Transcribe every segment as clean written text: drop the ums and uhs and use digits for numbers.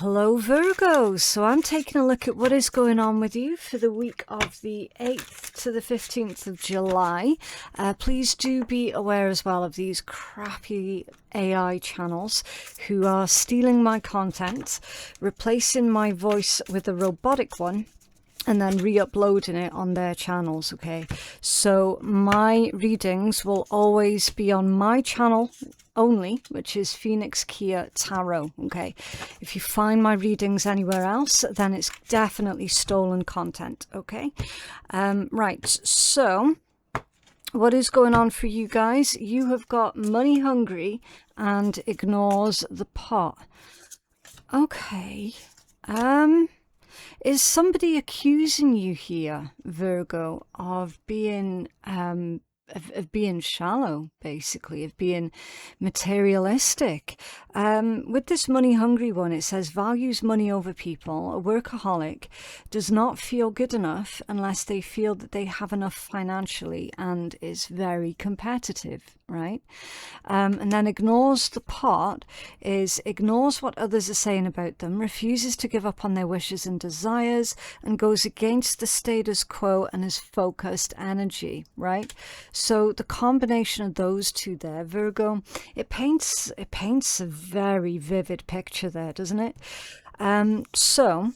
Hello Virgo, so I'm taking a look at what is going on with you for the week of the 8th to the 15th of July. Please do be aware as well of these crappy AI channels who are stealing my content, replacing my voice with a robotic one, and then re-uploading it on their channels. Okay, so my readings will always be on my channel only, which is Phoenix Keia Tarot. Okay, if you find my readings anywhere else, then it's definitely stolen content. Okay, right, so what is going on for you guys? You have got money hungry and ignores the pot. Okay, is somebody accusing you here, Virgo, of being being shallow, basically, of being materialistic? With this money hungry one, it says values money over people, a workaholic, does not feel good enough unless they feel that they have enough financially, and is very competitive, right? And then ignores the pot is ignores what others are saying about them, refuses to give up on their wishes and desires, and goes against the status quo and is focused energy, right? So the combination of those two there, Virgo, it paints a very vivid picture there, doesn't it? So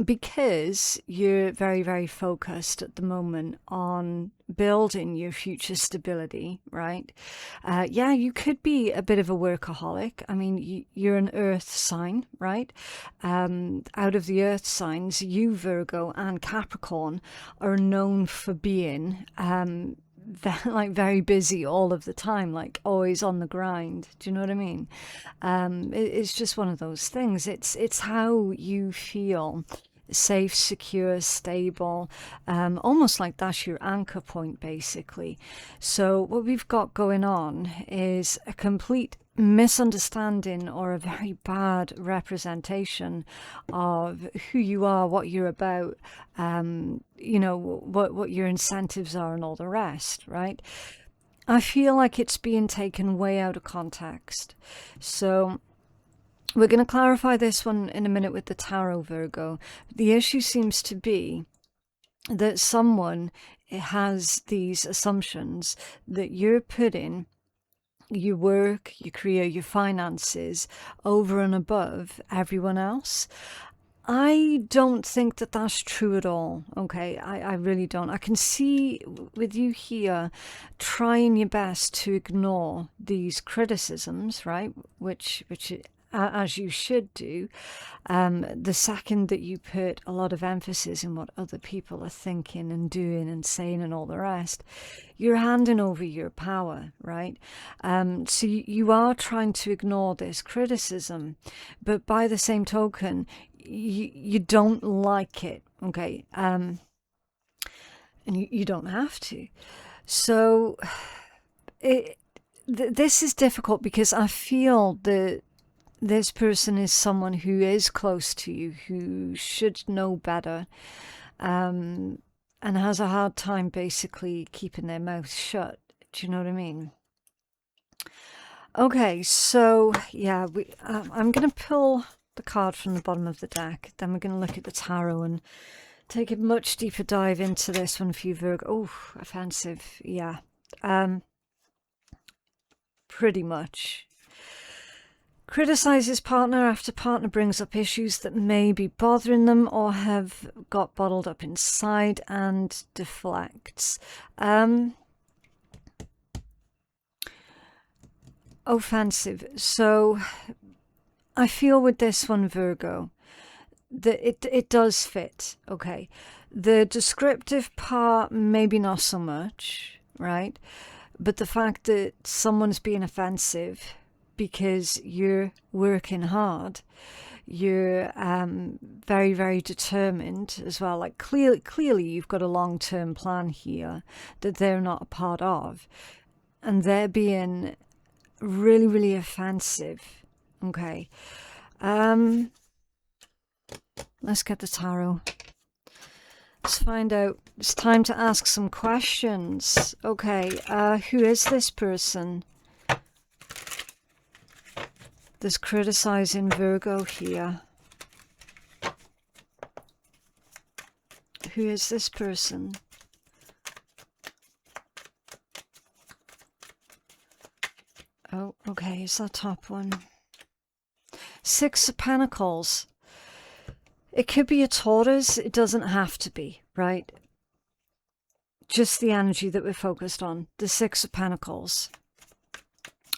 because you're very, very focused at the moment on building your future stability, right? Yeah, you could be a bit of a workaholic. I mean, you're an earth sign, right? Out of the earth signs, you, Virgo, and Capricorn are known for being very busy all of the time, like always on the grind. Do you know what I mean? It's just one of those things. It's how you feel safe, secure, stable, almost like that's your anchor point, basically. So what we've got going on is a complete misunderstanding or a very bad representation of who you are, what you're about, you know, what your incentives are and all the rest, right? I feel like it's being taken way out of context. So we're going to clarify this one in a minute with the tarot, Virgo. The issue seems to be that someone has these assumptions that you're putting your work, your career, your finances over and above everyone else. I don't think that that's true at all. Okay, I really don't. I can see with you here trying your best to ignore these criticisms, right? Which as you should do. The second that you put a lot of emphasis in what other people are thinking and doing and saying and all the rest, you're handing over your power, right? So you are trying to ignore this criticism, but by the same token, you don't like it, okay? And you don't have to. So this is difficult because I feel that this person is someone who is close to you, who should know better, and has a hard time basically keeping their mouth shut. Do you know what I mean? Okay, so yeah, I'm going to pull the card from the bottom of the deck. Then we're going to look at the tarot and take a much deeper dive into this one for you, Virgo. Oh, offensive. Yeah. Pretty much. Criticizes partner after partner brings up issues that may be bothering them or have got bottled up inside, and deflects. Offensive. So I feel with this one, Virgo, that it does fit. Okay, the descriptive part maybe not so much, right? But the fact that someone's being offensive because you're working hard, you're very, very determined as well. Like clearly you've got a long-term plan here that they're not a part of, and they're being really, really offensive. Okay, let's get the tarot. Let's find out. It's time to ask some questions. Okay, who is this person? There's criticizing Virgo here. Who is this person? Oh, okay, is that top one? Six of Pentacles. It could be a Taurus, it doesn't have to be, right? Just the energy that we're focused on, the Six of Pentacles.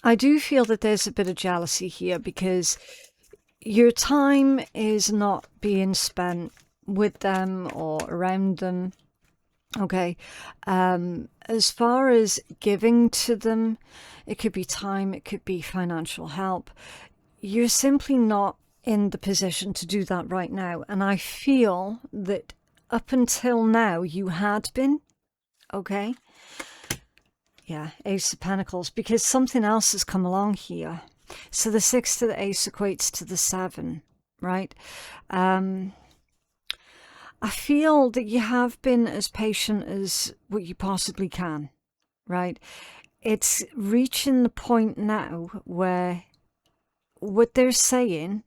I do feel that there's a bit of jealousy here because your time is not being spent with them or around them, okay? As far as giving to them, it could be time, it could be financial help. You're simply not in the position to do that right now. And I feel that up until now you had been, okay? Yeah, Ace of Pentacles, because something else has come along here. So the 6 to the Ace equates to the 7, right? I feel that you have been as patient as what you possibly can, right? It's reaching the point now where what they're saying,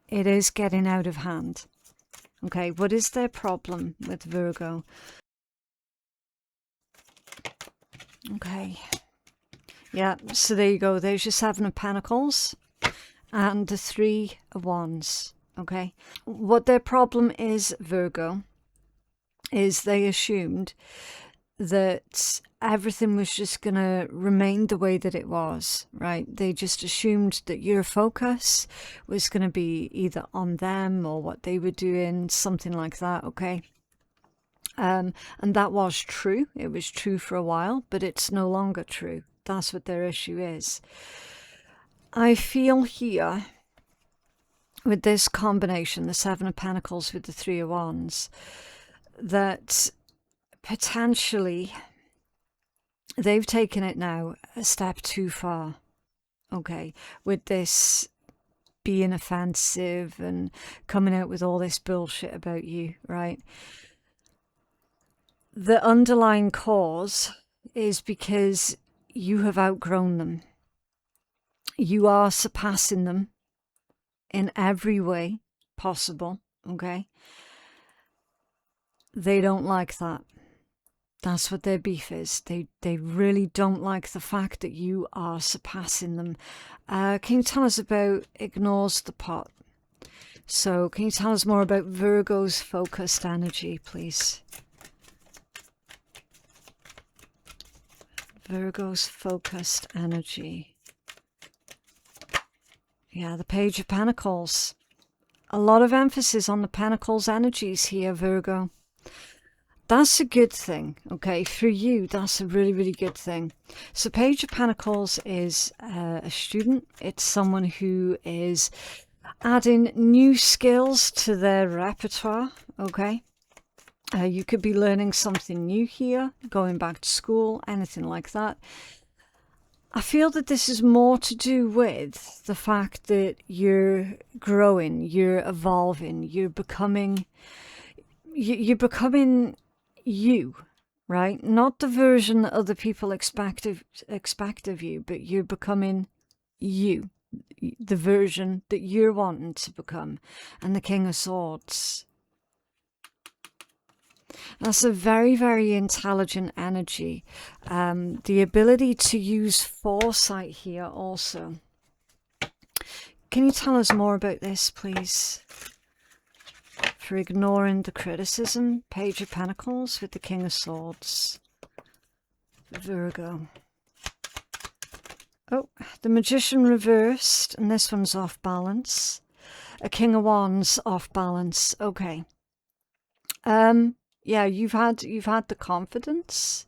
it is getting out of hand. Okay, what is their problem with Virgo? Okay. Yeah, so there you go. There's your 7 of Pentacles and the 3 of Wands. Okay. What their problem is, Virgo, is they assumed that everything was just going to remain the way that it was, right? They just assumed that your focus was going to be either on them or what they were doing, something like that, okay? And that was true. It was true for a while, but it's no longer true. That's what their issue is. I feel here with this combination, the 7 of Pentacles with the 3 of Wands, that potentially they've taken it now a step too far, okay, with this being offensive and coming out with all this bullshit about you, right? The underlying cause is because you have outgrown them. You are surpassing them in every way possible, okay? They don't like that. That's what their beef is. They really don't like the fact that you are surpassing them. Can you tell us about ignores the pot? So can you tell us more about Virgo's focused energy, please? Virgo's focused energy. Yeah, the Page of Pentacles. A lot of emphasis on the Pentacles energies here, Virgo. That's a good thing, okay? For you, that's a really, really good thing. So Page of Pentacles is a student. It's someone who is adding new skills to their repertoire, okay? You could be learning something new here, going back to school, anything like that. I feel that this is more to do with the fact that you're growing, you're evolving, you're becoming you, right? Not the version that other people expect of you, but you're becoming you, the version that you're wanting to become. And the King of Swords. That's a very, very intelligent energy. The ability to use foresight here also. Can you tell us more about this, please? For ignoring the criticism, Page of Pentacles with the King of Swords. Virgo. Oh, the Magician reversed, and this one's off balance. A King of Wands off balance. Okay. Yeah, you've had the confidence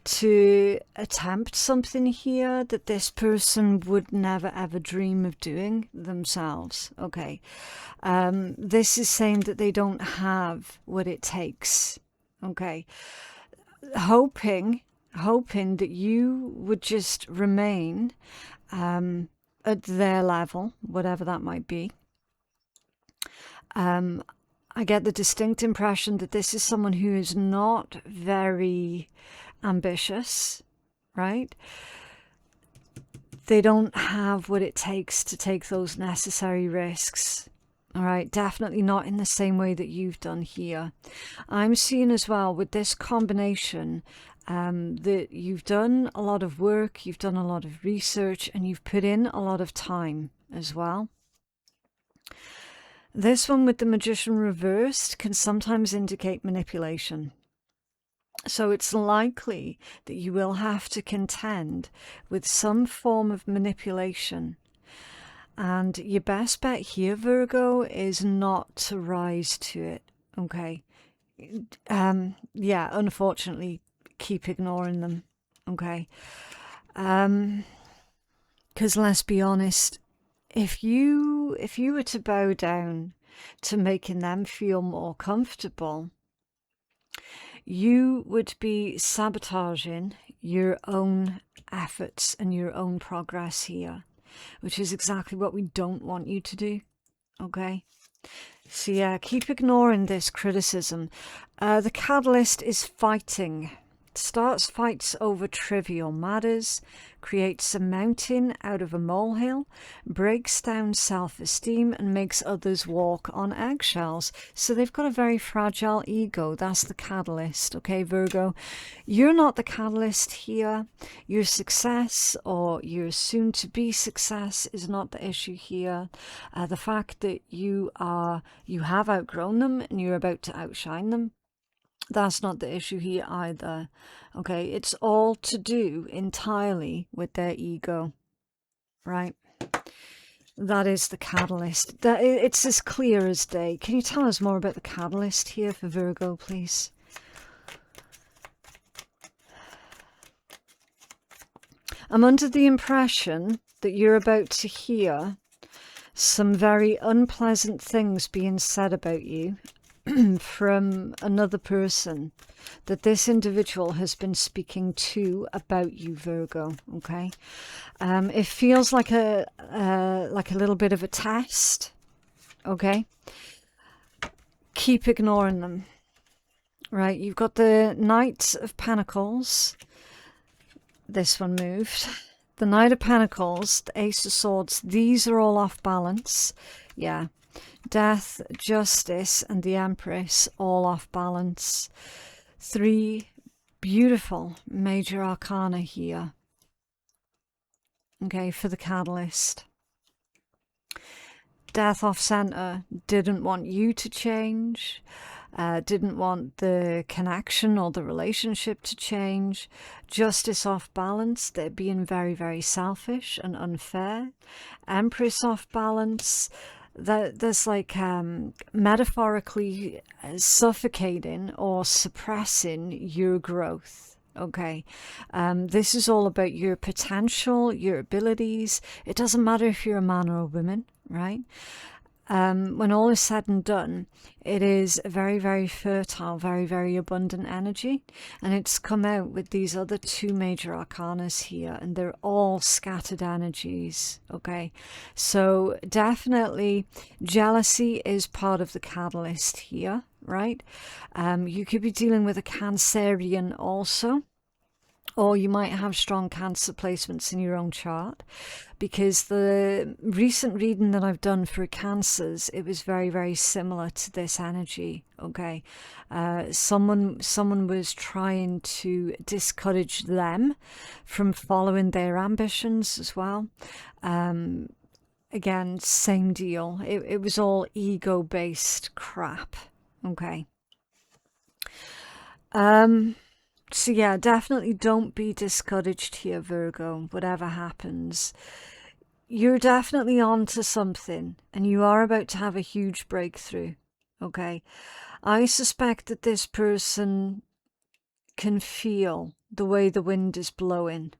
to attempt something here that this person would never ever dream of doing themselves. Okay. This is saying that they don't have what it takes. Okay. Hoping that you would just remain at their level, whatever that might be. I get the distinct impression that this is someone who is not very ambitious, right? they don't have what it takes to take those necessary risks. All right, definitely not in the same way that you've done here. I'm seeing as well with this combination that you've done a lot of work, you've done a lot of research, and you've put in a lot of time as well. This one with the Magician reversed can sometimes indicate manipulation. So it's likely that you will have to contend with some form of manipulation. And your best bet here, Virgo, is not to rise to it, okay? Yeah, unfortunately, keep ignoring them, okay? Because let's be honest, if you were to bow down to making them feel more comfortable, you would be sabotaging your own efforts and your own progress here, which is exactly what we don't want you to do, okay? So yeah, keep ignoring this criticism. The catalyst is fighting. Starts fights over trivial matters, creates a mountain out of a molehill, breaks down self-esteem and makes others walk on eggshells. So they've got a very fragile ego. That's the catalyst, okay, Virgo? You're not the catalyst here. Your success or your soon-to-be success is not the issue here. The fact that you have outgrown them and you're about to outshine them, that's not the issue here either, okay? It's all to do entirely with their ego, right? That is the catalyst. It's as clear as day. Can you tell us more about the catalyst here for Virgo, please? I'm under the impression that you're about to hear some very unpleasant things being said about you from another person that this individual has been speaking to about you, Virgo, okay? It feels like a little bit of a test, okay? Keep ignoring them, right? You've got the Knight of Pentacles. This one moved. The Knight of Pentacles, the Ace of Swords, these are all off balance. Yeah. Death, Justice, and the Empress, all off balance. 3 beautiful major arcana here. Okay, for the catalyst. Death off center, didn't want you to change, didn't want the connection or the relationship to change. Justice off balance, they're being very, very selfish and unfair. Empress off balance, there's like metaphorically suffocating or suppressing your growth, okay? This is all about your potential, your abilities. It doesn't matter if you're a man or a woman, right? When all is said and done, it is a very, very fertile, very, very abundant energy. And it's come out with these other 2 major arcanas here, and they're all scattered energies, okay? So definitely jealousy is part of the catalyst here, right? You could be dealing with a Cancerian also, or you might have strong Cancer placements in your own chart, because the recent reading that I've done for Cancers, it was very, very similar to this energy, okay? Someone was trying to discourage them from following their ambitions as well. Again, same deal. It was all ego-based crap, okay? So yeah, definitely don't be discouraged here, Virgo, whatever happens. You're definitely on to something, and you are about to have a huge breakthrough, okay? I suspect that this person can feel the way the wind is blowing,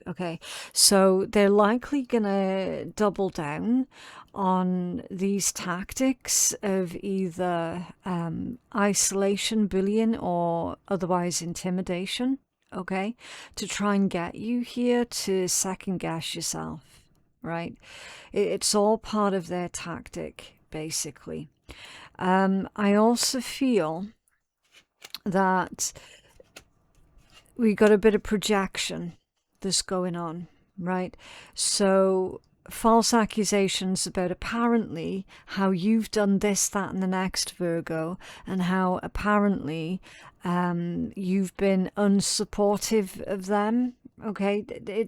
okay? So they're likely gonna double down on these tactics of either isolation, bullying, or otherwise intimidation, okay, to try and get you here to second guess yourself, right? It's all part of their tactic, basically. I also feel that we got a bit of projection that's going on, right? So false accusations about apparently how you've done this, that, and the next, Virgo, and how apparently you've been unsupportive of them. Okay,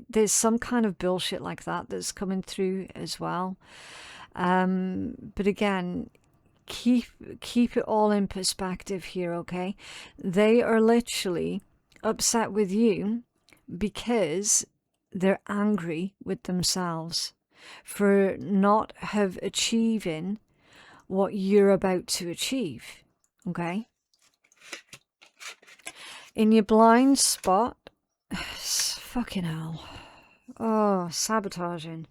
there's some kind of bullshit like that that's coming through as well. But again, keep it all in perspective here, okay? They are literally upset with you because they're angry with themselves for not have achieving what you're about to achieve, okay? In your blind spot, fucking hell. Oh, sabotaging.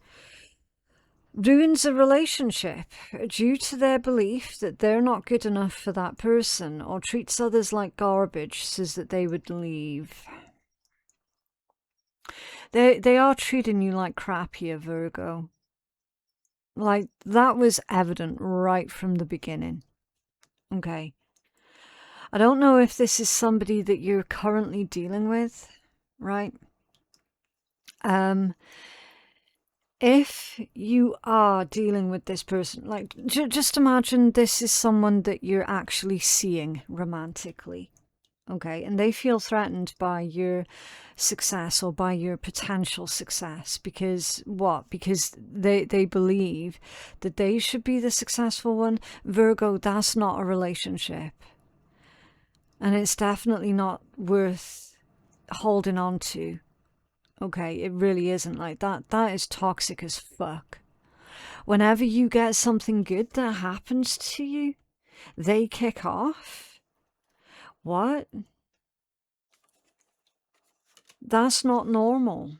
Ruins a relationship due to their belief that they're not good enough for that person, or treats others like garbage, says that they would leave. They are treating you like crap here, Virgo. Like, that was evident right from the beginning. Okay. I don't know if this is somebody that you're currently dealing with, right? If you are dealing with this person, like, just imagine this is someone that you're actually seeing romantically, okay? And they feel threatened by your success or by your potential success. Because what? Because they believe that they should be the successful one. Virgo, that's not a relationship. And it's definitely not worth holding on to. Okay, it really isn't. Like, that is toxic as fuck. Whenever you get something good that happens to you, they kick off. What? That's not normal.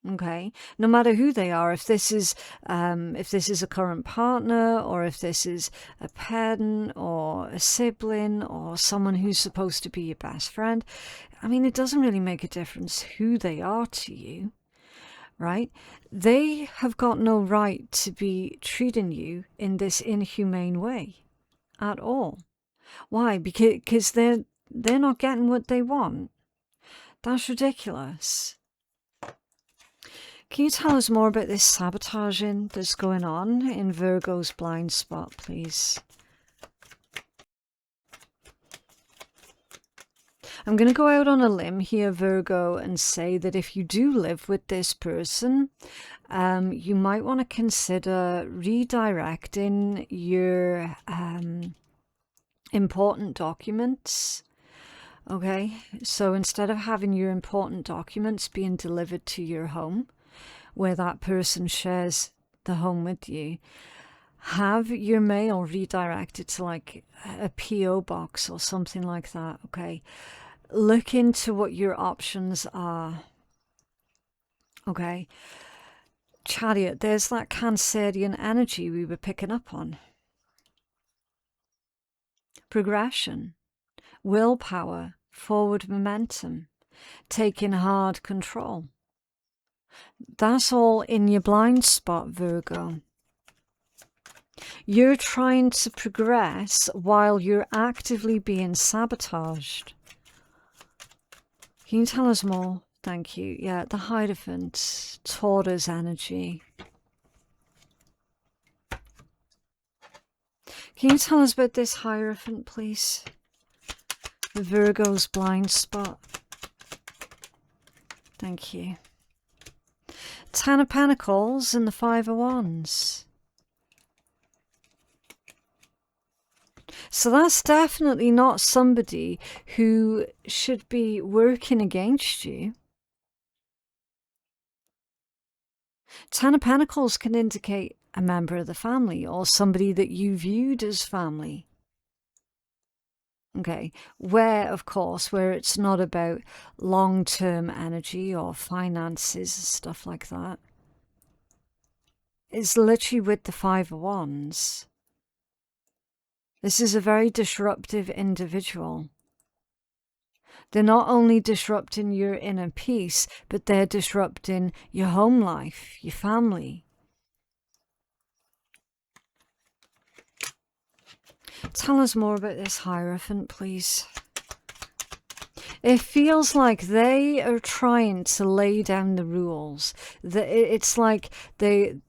Okay, no matter who they are, if this is a current partner, or if this is a parent or a sibling or someone who's supposed to be your best friend, I mean, it doesn't really make a difference who they are to you, right? They have got no right to be treating you in this inhumane way at all. Why? Because they're not getting what they want. That's ridiculous. Can you tell us more about this sabotaging that's going on in Virgo's blind spot, please? I'm going to go out on a limb here, Virgo, and say that if you do live with this person, you might want to consider redirecting your important documents. Okay, so instead of having your important documents being delivered to your home, where that person shares the home with you, have your mail redirected to like a PO box or something like that, okay? Look into what your options are, okay? Chariot, there's that Cancerian energy we were picking up on. Progression, willpower, forward momentum, taking hard control. That's all in your blind spot, Virgo. You're trying to progress while you're actively being sabotaged. Can you tell us more? Thank you. Yeah, the Hierophant, Taurus energy. Can you tell us about this Hierophant, please? The Virgo's blind spot. Thank you. Ten of Pentacles and the Five of Wands. So that's definitely not somebody who should be working against you. Ten of Pentacles can indicate a member of the family or somebody that you viewed as family. Okay, where it's not about long-term energy or finances, stuff like that. It's literally with the Five of Wands. This is a very disruptive individual. They're not only disrupting your inner peace, but they're disrupting your home life, your family. Tell us more about this Hierophant, please. It feels like they are trying to lay down the rules. It's like they're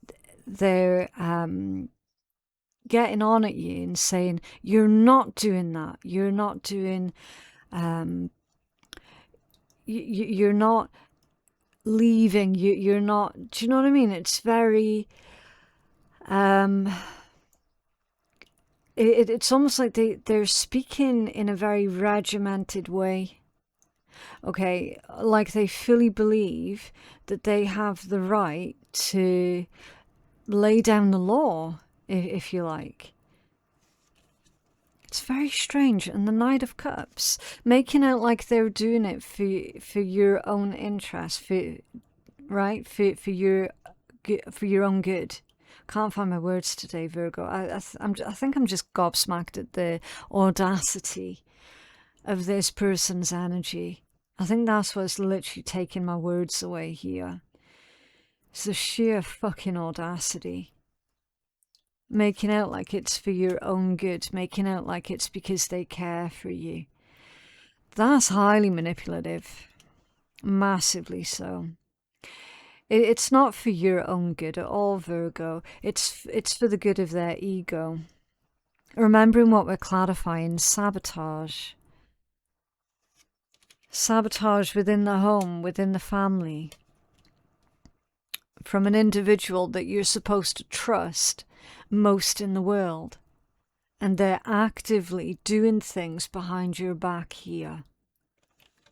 getting on at you and saying, you're not doing that. You're not doing, you're not leaving. You're not, do you know what I mean? It's very, it's almost like they're speaking in a very regimented way. Okay, like they fully believe that they have the right to lay down the law, if you like. It's very strange. And the Knight of Cups, making out like they're doing it for your own interest, right? For your own good. Can't find my words today, Virgo. I think I'm just gobsmacked at the audacity of this person's energy. I think that's what's literally taking my words away here. It's the sheer fucking audacity. Making out like it's for your own good. Making out like it's because they care for you. That's highly manipulative. Massively so. It's not for your own good at all, Virgo. It's for the good of their ego. Remembering what we're clarifying, sabotage. Sabotage within the home, within the family. From an individual that you're supposed to trust most in the world. And they're actively doing things behind your back here.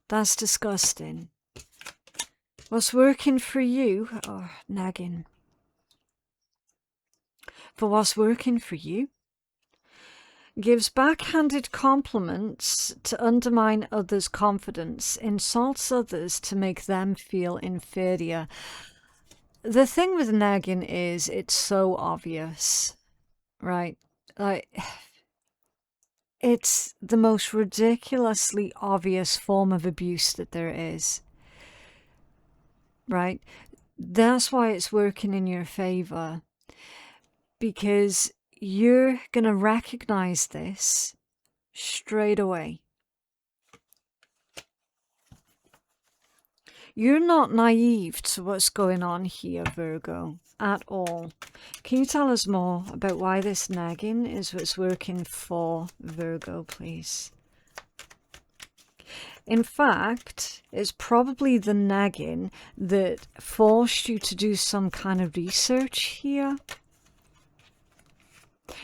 That's disgusting. What's working for you? Oh, nagging. For what's working for you? Gives backhanded compliments to undermine others' confidence, insults others to make them feel inferior. The thing with nagging is it's so obvious, right? Like, it's the most ridiculously obvious form of abuse that there is, right? That's why it's working in your favor, because you're going to recognize this straight away. You're not naive to what's going on here, Virgo, at all. Can you tell us more about why this nagging is what's working for Virgo, please? In fact, it's probably the nagging that forced you to do some kind of research here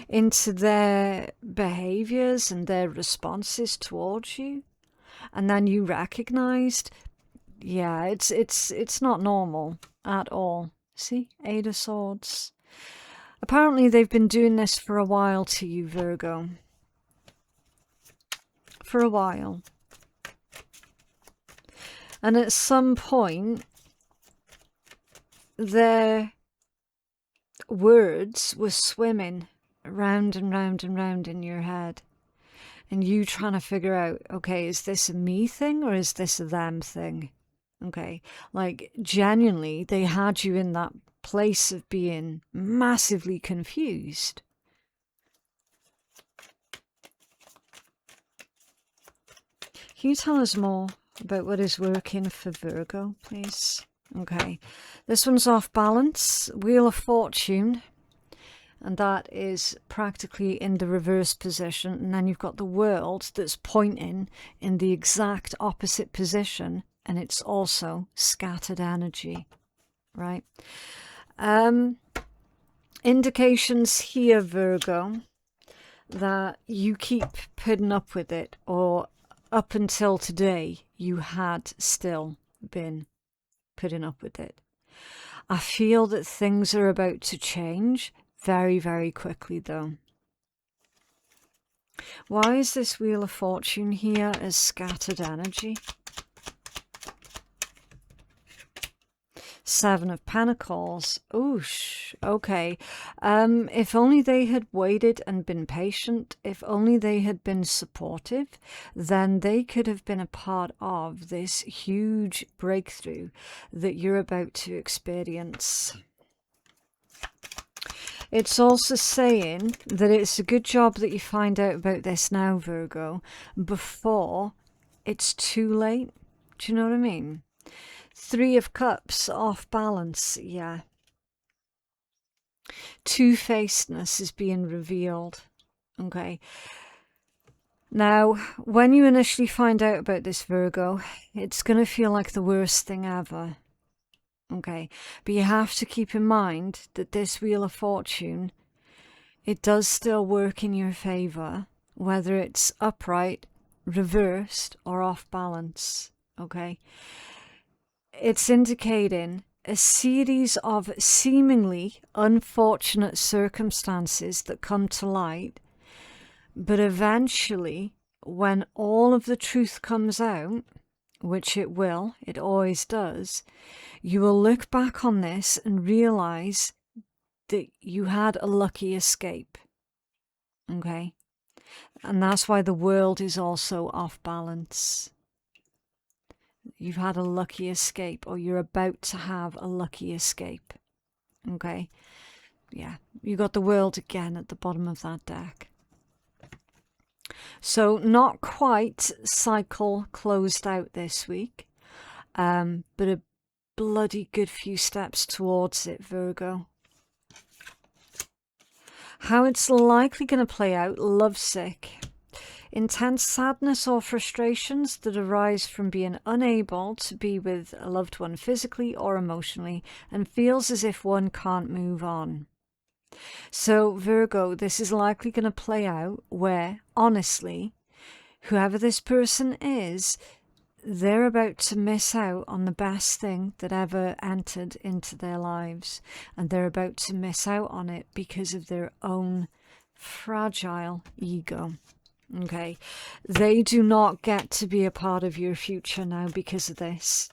into their behaviors and their responses towards you. And then you recognized, yeah, it's not normal at all. See, 8 of Swords. Apparently they've been doing this for a while to you, Virgo. For a while. And at some point, their words were swimming round and round and round in your head. And you trying to figure out, okay, is this a me thing or is this a them thing? Okay, like genuinely, they had you in that place of being massively confused. Can you tell us more about what is working for Virgo, please? Okay, this one's off balance, Wheel of Fortune, and that is practically in the reverse position, and then you've got the World that's pointing in the exact opposite position, and it's also scattered energy, right? Indications here, Virgo, that you keep putting up with it, or up until today, you had still been putting up with it. I feel that things are about to change very, very quickly, though. Why is this Wheel of Fortune here as scattered energy? 7 of Pentacles. Oosh, okay. If only they had waited and been patient, if only they had been supportive, then they could have been a part of this huge breakthrough that you're about to experience. It's also saying that it's a good job that you find out about this now, Virgo, before it's too late. Do you know what I mean? Three of Cups, off balance, yeah. Two-facedness is being revealed, okay? Now, when you initially find out about this, Virgo, it's going to feel like the worst thing ever, okay? But you have to keep in mind that this Wheel of Fortune, it does still work in your favor, whether it's upright, reversed, or off balance, okay? It's indicating a series of seemingly unfortunate circumstances that come to light, but eventually, when all of the truth comes out, which it will, it always does, you will look back on this and realize that you had a lucky escape, okay? And that's why the world is also off balance. You've had a lucky escape, or you're about to have a lucky escape, okay? Yeah, you got the World again at the bottom of that deck. So not quite cycle closed out this week, but a bloody good few steps towards it, Virgo. How it's likely going to play out: lovesick. Intense sadness or frustrations that arise from being unable to be with a loved one physically or emotionally, and feels as if one can't move on. So Virgo, this is likely going to play out where, honestly, whoever this person is, they're about to miss out on the best thing that ever entered into their lives. And they're about to miss out on it because of their own fragile ego. Okay, they do not get to be a part of your future now because of this.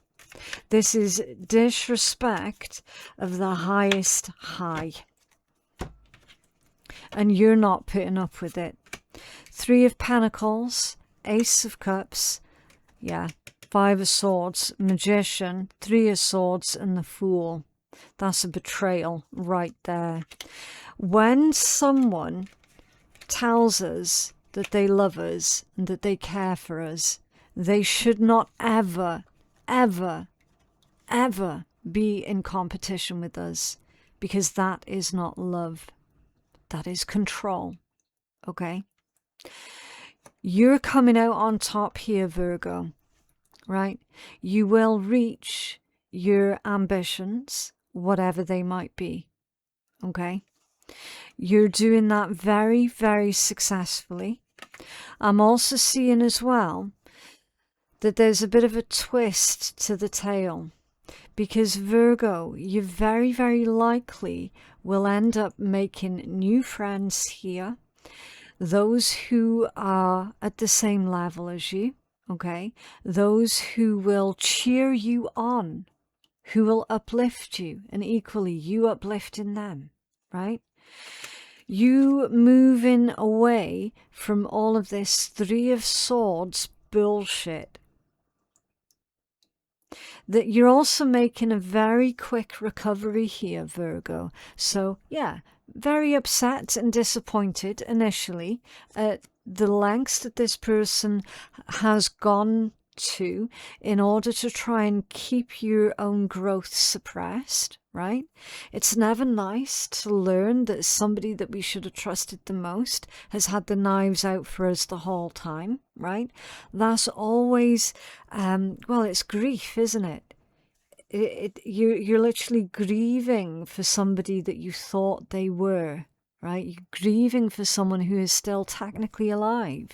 This is disrespect of the highest high. And you're not putting up with it. Three of Pentacles, Ace of Cups, yeah, Five of Swords, Magician, Three of Swords, and the Fool. That's a betrayal right there. When someone tells us that they love us and that they care for us, they should not ever, ever, ever be in competition with us, because that is not love. That is control, okay? You're coming out on top here, Virgo, right? You will reach your ambitions, whatever they might be, okay? You're doing that very, very successfully. I'm also seeing as well that there's a bit of a twist to the tale, because Virgo, you very, very likely will end up making new friends here. Those who are at the same level as you, okay? Those who will cheer you on, who will uplift you, and equally you uplifting them, right? You moving away from all of this Three of Swords bullshit. That you're also making a very quick recovery here, Virgo. So, yeah, very upset and disappointed initially at the lengths that this person has gone to in order to try and keep your own growth suppressed, right? It's never nice to learn that somebody that we should have trusted the most has had the knives out for us the whole time, right? That's always, well, it's grief, isn't it? You're literally grieving for somebody that you thought they were, right? You're grieving for someone who is still technically alive.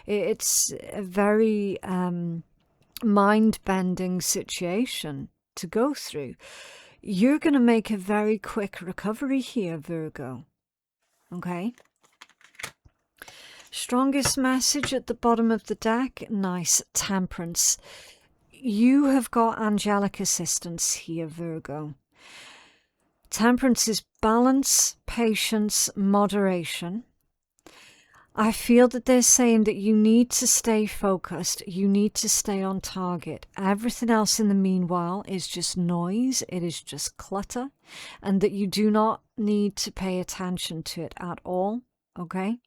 It's a very mind-bending situation to go through. You're going to make a very quick recovery here, Virgo. Okay? Strongest message at the bottom of the deck, nice, Temperance. You have got angelic assistance here, Virgo. Temperance is balance, patience, moderation. I feel that they're saying that you need to stay focused. You need to stay on target. Everything else in the meanwhile is just noise. It is just clutter. And that you do not need to pay attention to it at all. Okay?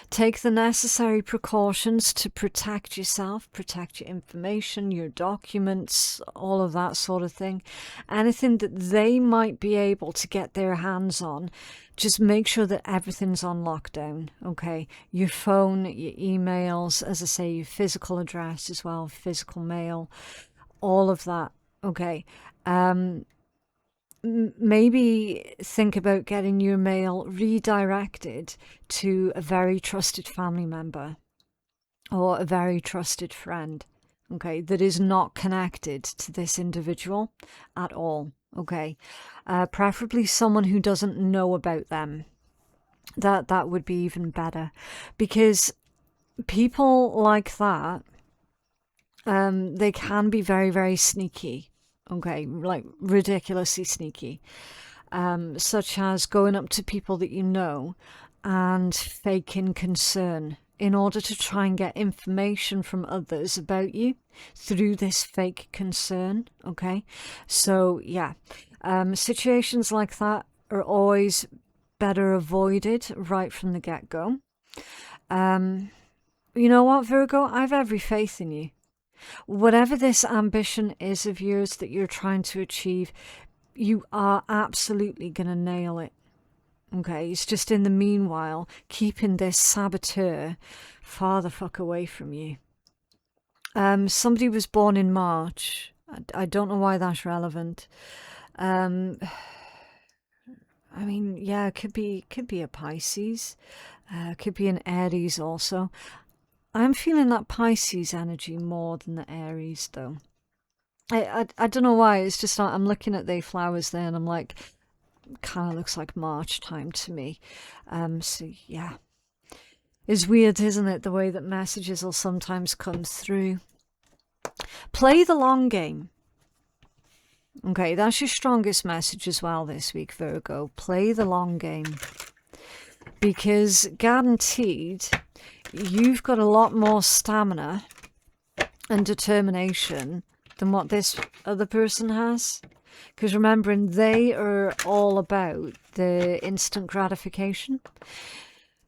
Take the necessary precautions to protect yourself, protect your information, your documents, all of that sort of thing. Anything that they might be able to get their hands on, just make sure that everything's on lockdown, okay? Your phone, your emails, as I say, your physical address as well, physical mail, all of that, okay? Maybe think about getting your mail redirected to a very trusted family member or a very trusted friend, okay, that is not connected to this individual at all, okay? Preferably someone who doesn't know about them. That would be even better, because people like that, they can be very, very sneaky. Okay, like ridiculously sneaky, such as going up to people that you know and faking concern in order to try and get information from others about you through this fake concern, okay? So, yeah, situations like that are always better avoided right from the get-go. You know what, Virgo? I've every faith in you. Whatever this ambition is of yours that you're trying to achieve, you are absolutely going to nail it. Okay, it's just in the meanwhile, keeping this saboteur far the fuck away from you. Somebody was born in March. I don't know why that's relevant. I mean, yeah, it could be a Pisces. Could be an Aries also. I'm feeling that Pisces energy more than the Aries, though. I don't know why. It's just I'm looking at the flowers there, and I'm like, kind of looks like March time to me. So yeah, it's weird, isn't it? The way that messages will sometimes come through. Play the long game. Okay, that's your strongest message as well this week, Virgo. Play the long game, because guaranteed, you've got a lot more stamina and determination than what this other person has. Because remembering, they are all about the instant gratification.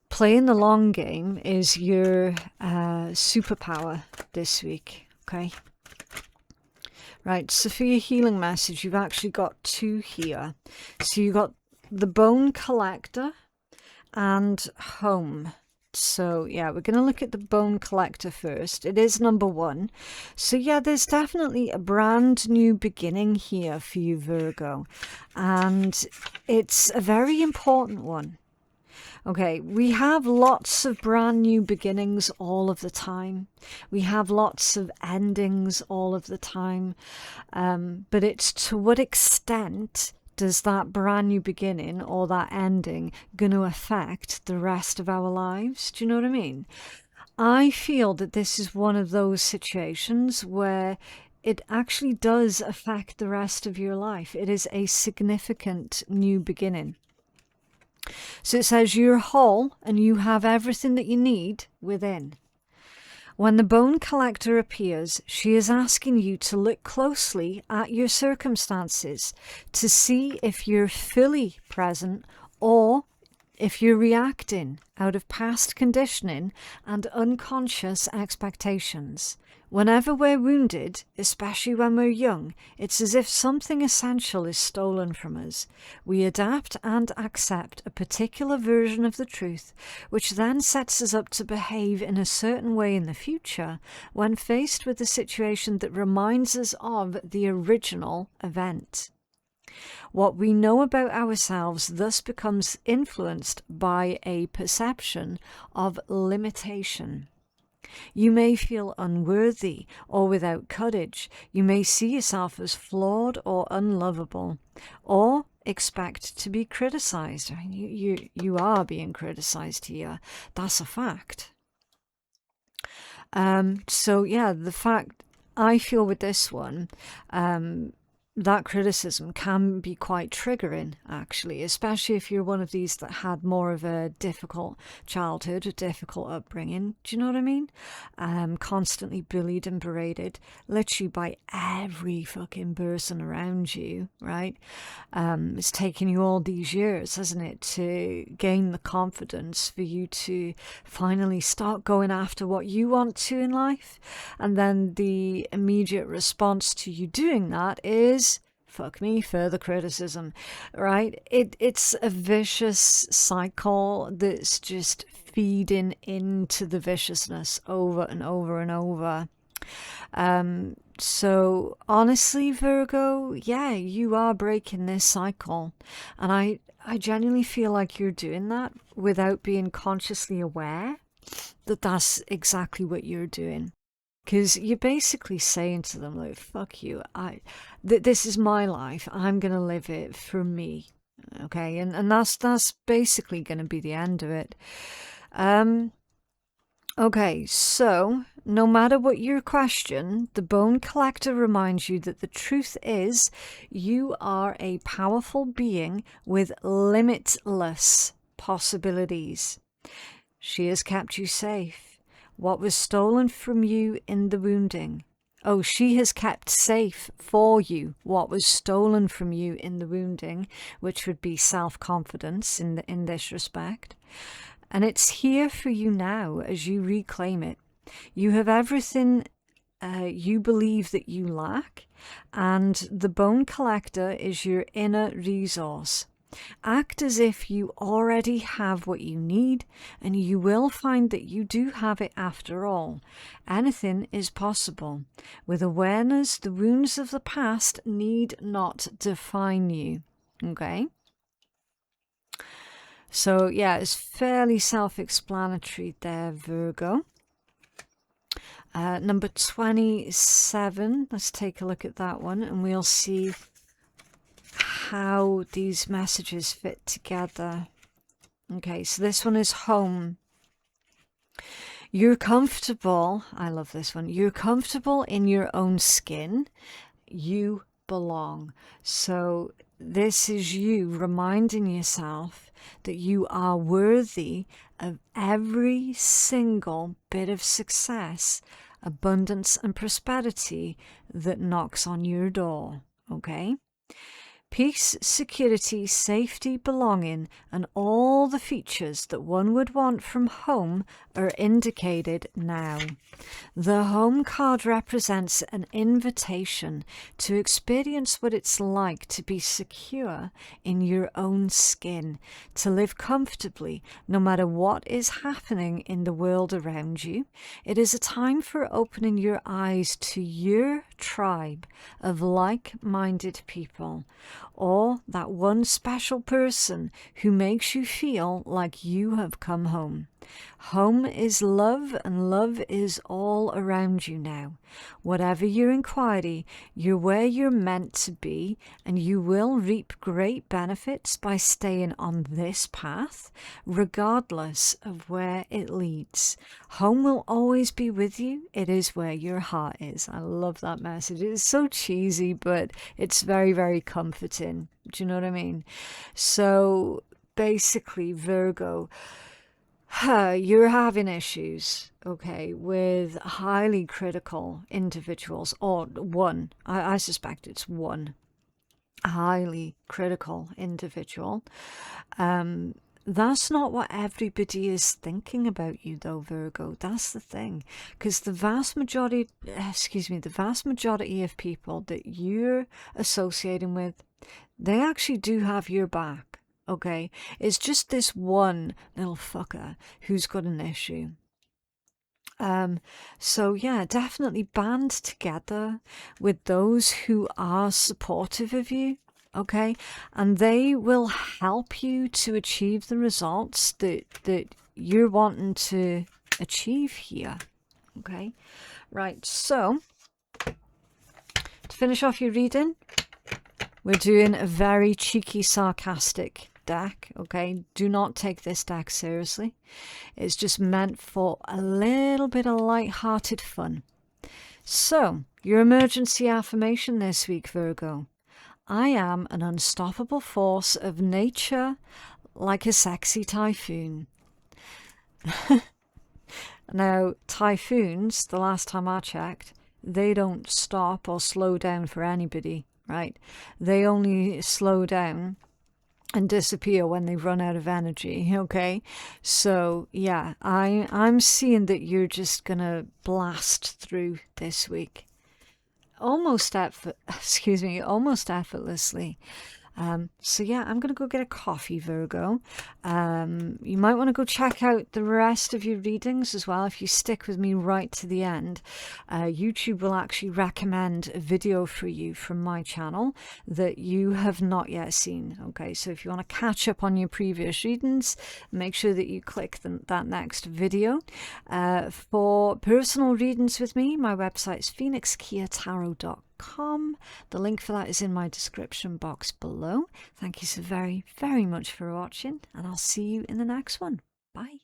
Playing the long game is your superpower this week, okay? Right, so for your healing message, you've actually got two here. So you've got the Bone Collector and Home. So yeah, we're going to look at the Bone Collector first. It is number 1. So yeah, there's definitely a brand new beginning here for you, Virgo. And it's a very important one. Okay, we have lots of brand new beginnings all of the time. We have lots of endings all of the time. But it's to what extent does that brand new beginning or that ending going to affect the rest of our lives? Do you know what I mean? I feel that this is one of those situations where it actually does affect the rest of your life. It is a significant new beginning. So it says you're whole and you have everything that you need within. When the Bone Collector appears, she is asking you to look closely at your circumstances to see if you're fully present or if you're reacting out of past conditioning and unconscious expectations. Whenever we're wounded, especially when we're young, it's as if something essential is stolen from us. We adapt and accept a particular version of the truth, which then sets us up to behave in a certain way in the future when faced with a situation that reminds us of the original event. What we know about ourselves thus becomes influenced by a perception of limitation. You may feel unworthy or without courage. You may see yourself as flawed or unlovable, or expect to be criticized. I mean, you are being criticized here. That's a fact. So yeah, the fact I feel with this one, that criticism can be quite triggering, actually, especially if you're one of these that had more of a difficult childhood, a difficult upbringing. Do you know what I mean? Constantly bullied and berated, literally by every fucking person around you, right? It's taken you all these years, hasn't it, to gain the confidence for you to finally start going after what you want to in life. And then the immediate response to you doing that is, fuck me, further criticism, right? It's a vicious cycle that's just feeding into the viciousness over and over and over. So honestly, Virgo, yeah, you are breaking this cycle. And I genuinely feel like you're doing that without being consciously aware that that's exactly what you're doing. Because you're basically saying to them, like, fuck you, this is my life, I'm going to live it for me, okay? And that's basically going to be the end of it. Okay, so no matter what your question, the Bone Collector reminds you that the truth is you are a powerful being with limitless possibilities. She has kept you safe. What was stolen from you in the wounding. Oh, she has kept safe for you what was stolen from you in the wounding, which would be self-confidence in this respect. And it's here for you now as you reclaim it. You have everything you believe that you lack, and the Bone Collector is your inner resource. Act as if you already have what you need, and you will find that you do have it after all. Anything is possible. With awareness, the wounds of the past need not define you. Okay? So, yeah, it's fairly self-explanatory there, Virgo. Number 27, let's take a look at that one, and we'll see how these messages fit together. Okay, so this one is home. You're comfortable. I love this one. You're comfortable in your own skin. You belong. So this is you reminding yourself that you are worthy of every single bit of success, abundance, and prosperity that knocks on your door. Okay? Peace, security, safety, belonging, and all the features that one would want from home are indicated now. The home card represents an invitation to experience what it's like to be secure in your own skin, to live comfortably no matter what is happening in the world around you. It is a time for opening your eyes to your tribe of like-minded people, or that one special person who makes you feel like you have come home. Home is love, and love is all around you now. Whatever your inquiry, you're where you're meant to be, and you will reap great benefits by staying on this path, regardless of where it leads. Home will always be with you. It is where your heart is. I love that message. It's so cheesy, but it's very, very comforting. Do you know what I mean? So basically, Virgo, you're having issues, okay, with highly critical individuals, or one. I suspect it's one highly critical individual. That's not what everybody is thinking about you, though, Virgo. That's the thing, because the vast majority of people that you're associating with, they actually do have your back. Okay, it's just this one little fucker who's got an issue. So yeah, definitely band together with those who are supportive of you, okay? And they will help you to achieve the results that you're wanting to achieve here, okay? Right, so to finish off your reading, we're doing a very cheeky, sarcastic deck, okay? Do not take this deck seriously. It's just meant for a little bit of light-hearted fun. So, your emergency affirmation this week, Virgo. I am an unstoppable force of nature, like a sexy typhoon. Now, typhoons, the last time I checked, they don't stop or slow down for anybody, right? They only slow down and disappear when they run out of energy, okay? So yeah, I'm seeing that you're just gonna blast through this week, almost almost effortlessly. So yeah, I'm gonna go get a coffee, Virgo. You might want to go check out the rest of your readings as well. If you stick with me right to the end, YouTube will actually recommend a video for you from my channel that you have not yet seen. Okay, so if you want to catch up on your previous readings, make sure that you click that next video. For personal readings with me, my website is phoenixkeiatarot.com. The link for that is in my description box below. Thank you so very, very much for watching, and I'll see you in the next one. Bye.